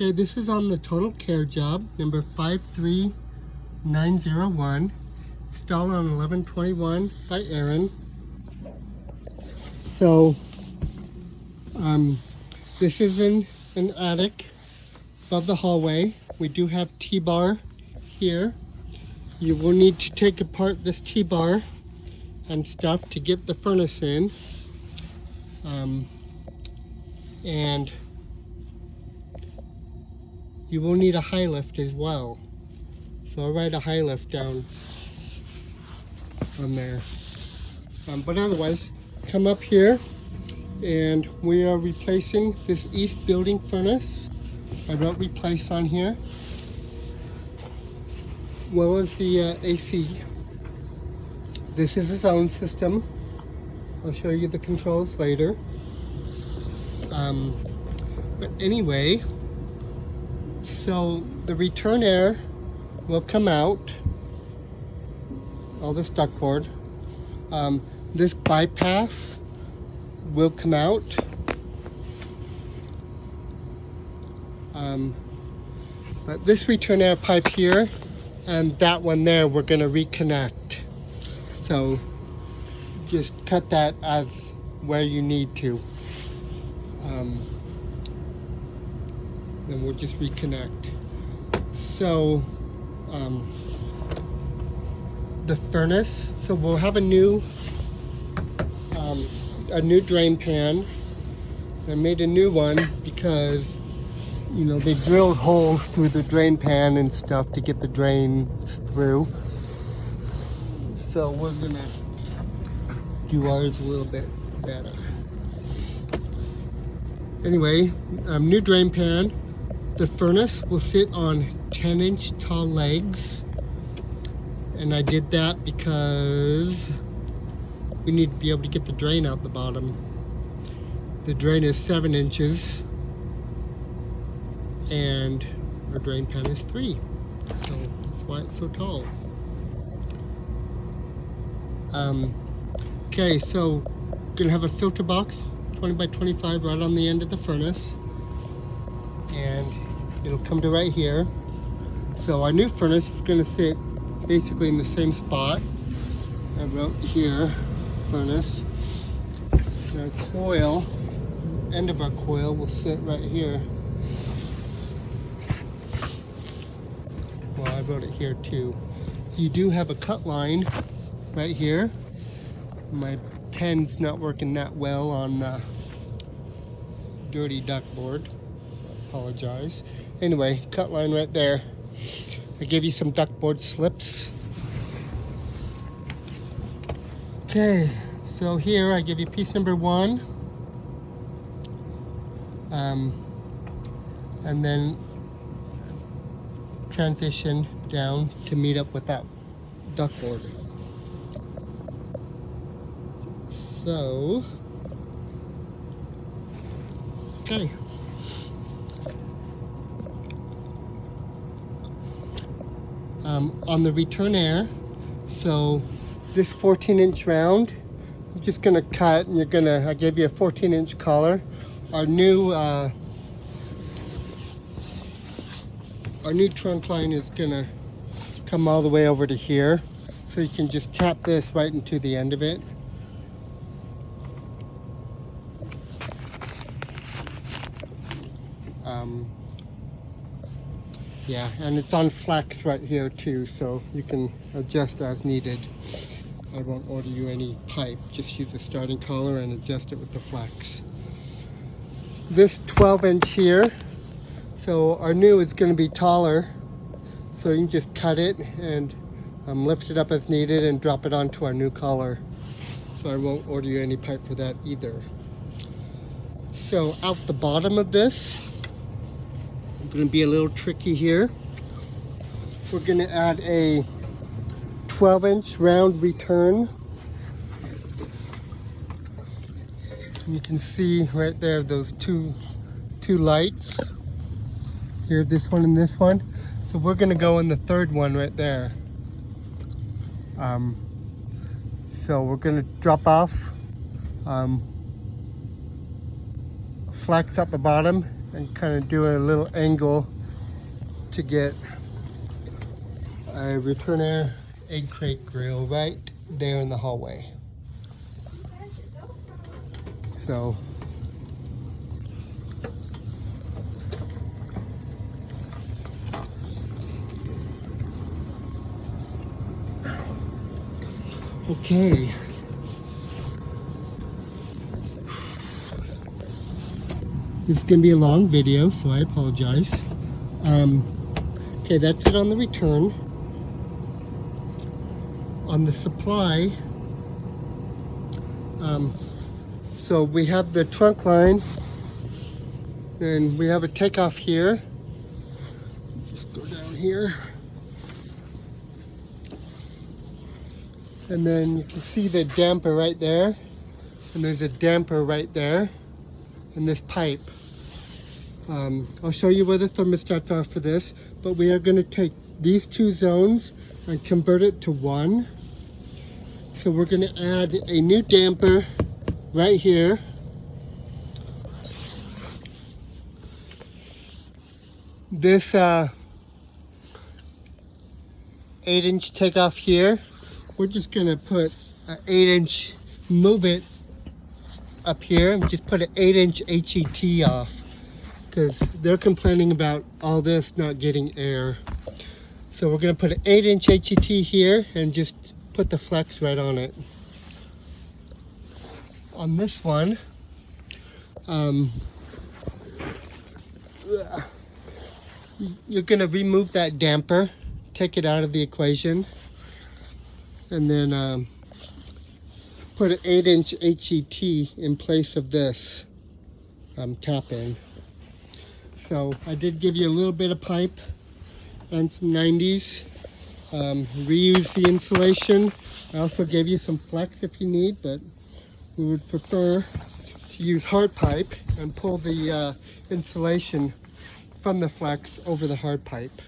Okay, this is on the Total Care job, number 53901, installed on 11/21 by Aaron. So, this is in an attic above the hallway. We do have T-bar here. You will need to take apart this T-bar and stuff to get the furnace in. And you will need a high lift as well. So I'll write a high lift down on there. But otherwise, come up here and we are replacing this east building furnace. I wrote replace on here. Well as the AC. This is its own system. I'll show you the controls later. But anyway, so the return air will come out, all this ductboard. This bypass will come out. But this return air pipe here and that one there, we're going to reconnect. So just cut that as where you need to. Then we'll just reconnect. So the furnace, so we'll have a new drain pan. I made a new one because, you know, they drilled holes through the drain pan and stuff to get the drain through. So we're gonna do ours a little bit better. Anyway, new drain pan. The furnace will sit on 10-inch tall legs. And I did that because we need to be able to get the drain out the bottom. The drain is 7 inches and our drain pan is 3. So that's why it's so tall. Okay, so we're gonna have a filter box 20 by 25 right on the end of the furnace, and it'll come to right here. So our new furnace is going to sit basically in the same spot. I wrote here, furnace. And our coil, end of our coil will sit right here. Well, I wrote it here too. You do have a cut line right here. My pen's not working that well on the dirty ductboard. Apologize. Anyway, cut line right there. I gave you some ductboard slips. Okay, so here I give you piece number 1. And then transition down to meet up with that ductboard. So, okay. On the return air, so this 14-inch round, you're just gonna cut, and I gave you a 14-inch collar. Our new trunk line is gonna come all the way over to here, so you can just tap this right into the end of it. Yeah, and it's on flex right here too, so you can adjust as needed. I won't order you any pipe, just use the starting collar and adjust it with the flex. This 12-inch here, so our new is going to be taller, so you can just cut it and lift it up as needed and drop it onto our new collar. So I won't order you any pipe for that either. So out the bottom of this, going to be a little tricky here. We're going to add a 12-inch round return. You can see right there those two lights. Here, this one and this one. So we're going to go in the third one right there. So we're going to drop off, flex up the bottom, and kind of do a little angle to get a return air egg crate grill right there in the hallway. So okay. This is going to be a long video, so I apologize. Okay, that's it on the return. On the supply, so we have the trunk line, and we have a takeoff here. Just go down here. And then you can see the damper right there. And there's a damper right there. And this pipe. I'll show you where the thermostats are for this, but we are going to take these two zones and convert it to one. So we're going to add a new damper right here. This 8-inch takeoff here, we're just going to put an 8-inch, move it up here and just put an 8-inch HET off, because they're complaining about all this not getting air. So we're going to put an 8-inch HET here and just put the flex right on it. On this one, you're going to remove that damper, take it out of the equation, and then put an 8-inch HET in place of this tap in. So I did give you a little bit of pipe and some 90s. Reuse the insulation. I also gave you some flex if you need, but we would prefer to use hard pipe and pull the insulation from the flex over the hard pipe.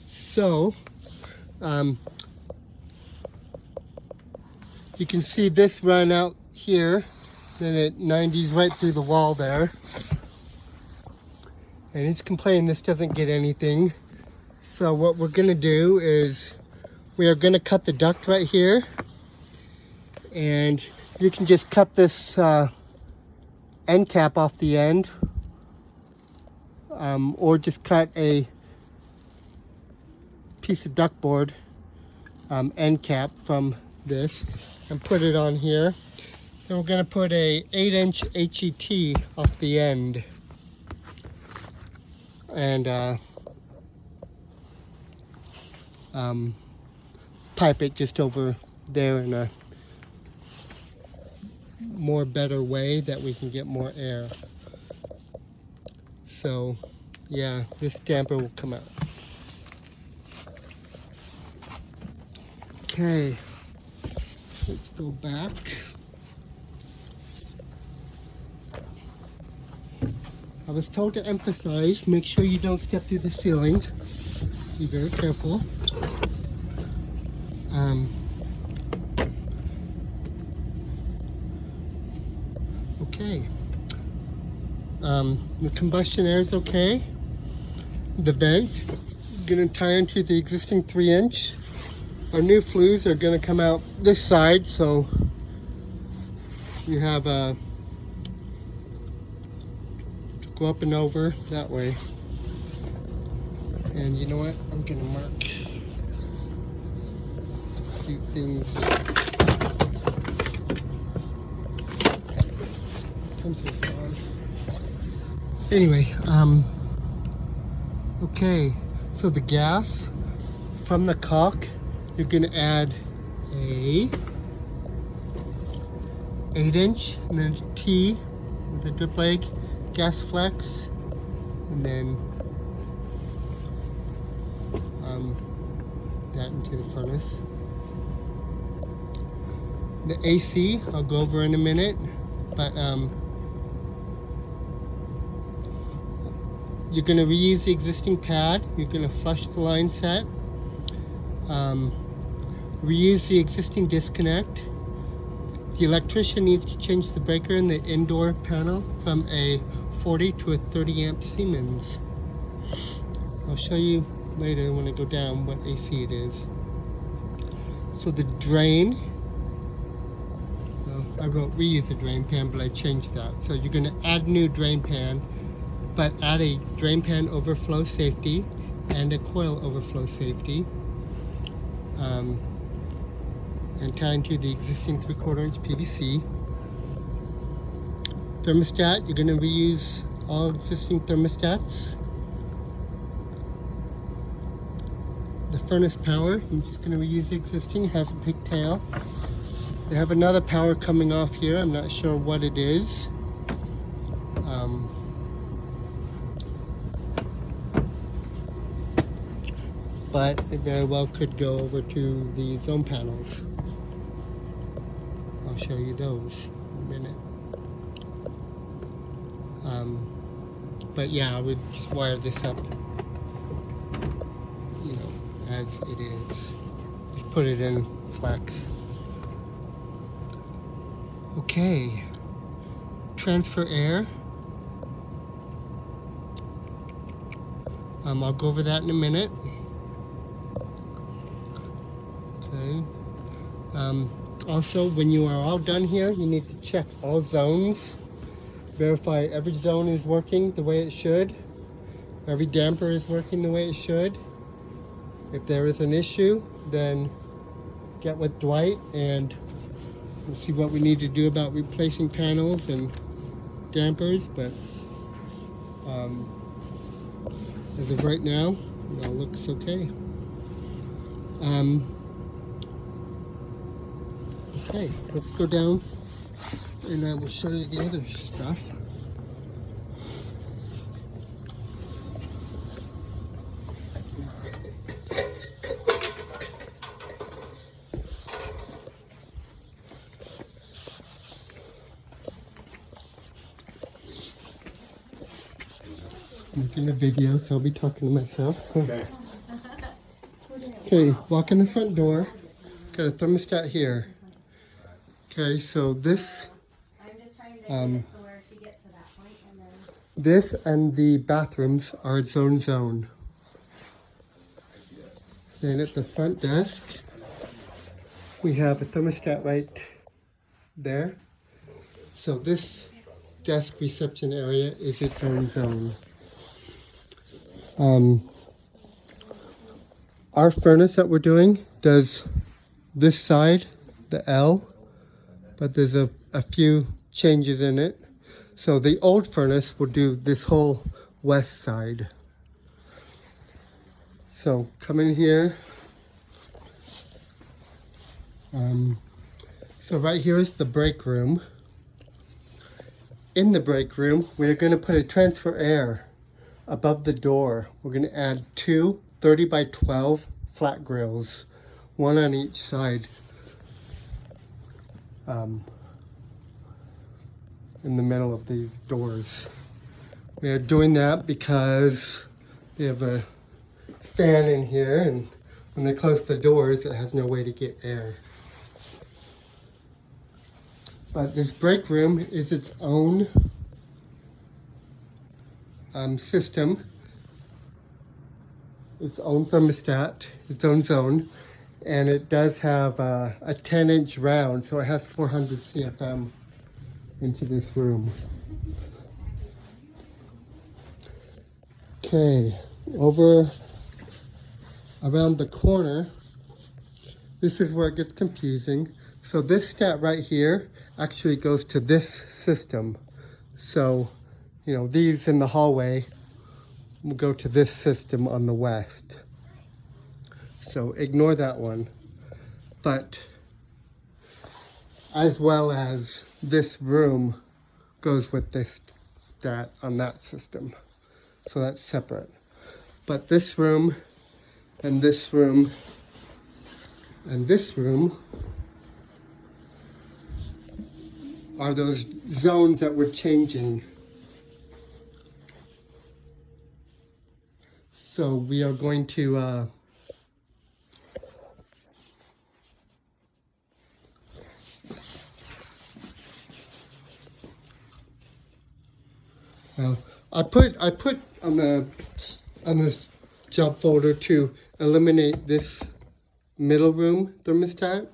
So you can see this run out here, then it 90s right through the wall there. And it's complaining this doesn't get anything. So what we're gonna do is we are gonna cut the duct right here. And you can just cut this end cap off the end. Or just cut a piece of duct board end cap from this and put it on here. And we're gonna put a 8-inch HET off the end. And pipe it just over there in a more better way that we can get more air. So yeah, this damper will come out. Okay, let's go back. I was told to emphasize, make sure you don't step through the ceiling. Be very careful. Okay. The combustion air is okay. The vent, gonna tie into the existing 3-inch. Our new flues are gonna come out this side, so you have a go up and over that way. And you know what? I'm gonna mark a few things. Anyway, okay, so the gas from the caulk, you're gonna add a 8-inch and then a T with a drip leg, gas flex, and then that into the furnace. The AC, I'll go over in a minute, but you're going to reuse the existing pad. You're going to flush the line set, reuse the existing disconnect, The electrician needs to change the breaker in the indoor panel from a 40 to a 30 amp Siemens. I'll show you later when I go down what AC it is. So the drain, well, I wrote reuse a drain pan, but I changed that. So you're going to add new drain pan, but add a drain pan overflow safety and a coil overflow safety. And tie into the existing 3/4 inch PVC. Thermostat, you're going to reuse all existing thermostats. The furnace power, I'm just going to reuse the existing, it has a pigtail. They have another power coming off here, I'm not sure what it is. But it very well could go over to the zone panels. I'll show you those in a minute. But yeah, I would just wire this up, you know, as it is. Just put it in flex. Okay, transfer air. I'll go over that in a minute. Okay. Also, when you are all done here, you need to check all zones. Verify every zone is working the way it should. Every damper is working the way it should. If there is an issue, then get with Dwight and we'll see what we need to do about replacing panels and dampers. But as of right now, it all looks okay. Okay, let's go down and I will show you the other stuff. I'm making a video, so I'll be talking to myself. Okay. Okay, walk in the front door. Got a thermostat here. Okay, so this, this and the bathrooms are its own zone. Then at the front desk, we have a thermostat right there. So this desk reception area is its own zone. Our furnace that we're doing does this side, the L, but there's a few changes in it. So the old furnace will do this whole west side. So come in here. So right here is the break room. In the break room, we're going to put a transfer air above the door. We're going to add two 30 by 12 flat grills, one on each side. In the middle of these doors. We are doing that because they have a fan in here, and when they close the doors, it has no way to get air. But this break room is its own system, its own thermostat, its own zone, and it does have a 10-inch round, so it has 400 CFM into this room. Okay, over around the corner, this is where it gets confusing. So this stat right here actually goes to this system. So, you know, these in the hallway will go to this system on the west. So ignore that one. But as well as this room goes with this stat on that system. So that's separate. But this room and this room and this room are those zones that we're changing. So we are going to Well, I put on this job folder to eliminate this middle room thermostat,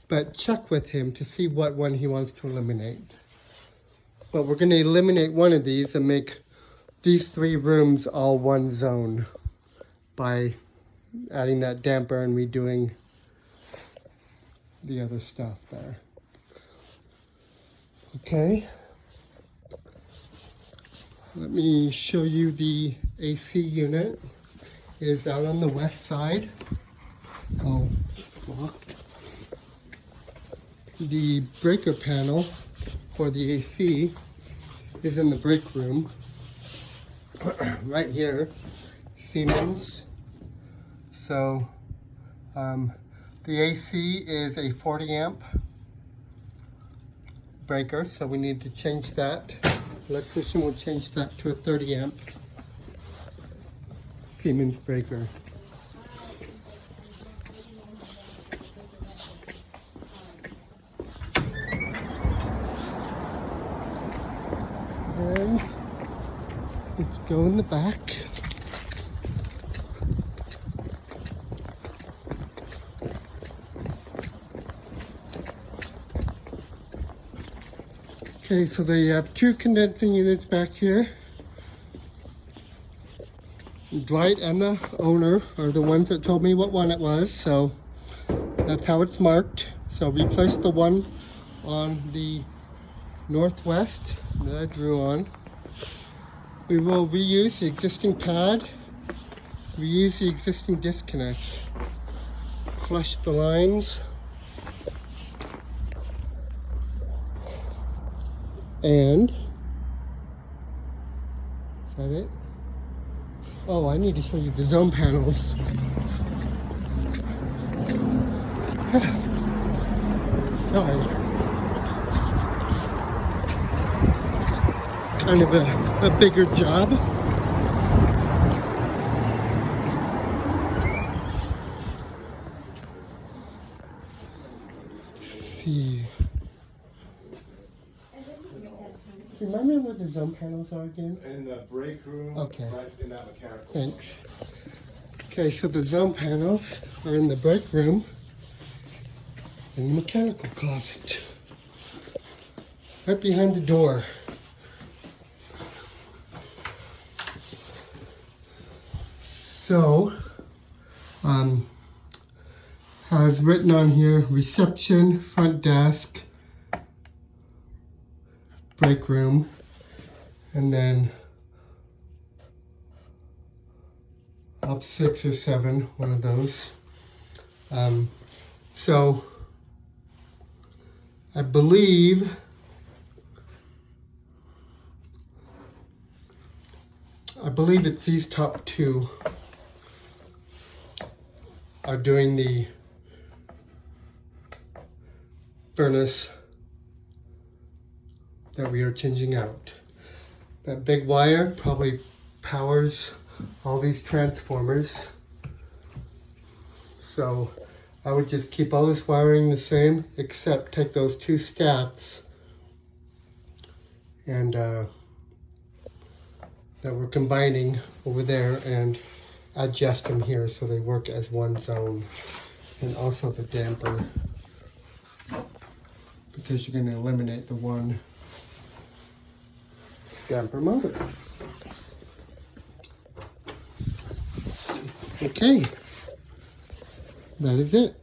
but check with him to see what one he wants to eliminate. But we're going to eliminate one of these and make these 3 rooms all one zone by adding that damper and redoing the other stuff there. Okay. Let me show you the AC unit. It is out on the west side. Oh, it's locked. The breaker panel for the AC is in the break room. Right here, Siemens. So the AC is a 40 amp breaker, so we need to change that. Electrician will change that to a 30 amp Siemens breaker. And let's go in the back. Okay, so they have 2 condensing units back here. Dwight and the owner are the ones that told me what one it was, so that's how it's marked. So we placed the one on the northwest that I drew on. We will reuse the existing pad, reuse the existing disconnect, flush the lines, and is that it? Oh, I need to show you the zone panels. Sorry. Kind of a bigger job. Let's see. Remind me what the zone panels are again? In the break room, okay. Right in that mechanical. Thanks. Okay, so the zone panels are in the break room in the mechanical closet. Right behind the door. So, has written on here, reception, front desk, break room, and then up 6 or 7, one of those. So I believe it's these top 2 are doing the furnace that we are changing out. That big wire probably powers all these transformers. So I would just keep all this wiring the same, except take those 2 stats and that we're combining over there and adjust them here so they work as one zone. And also the damper, because you're going to eliminate the one damper motor. Okay, that is it.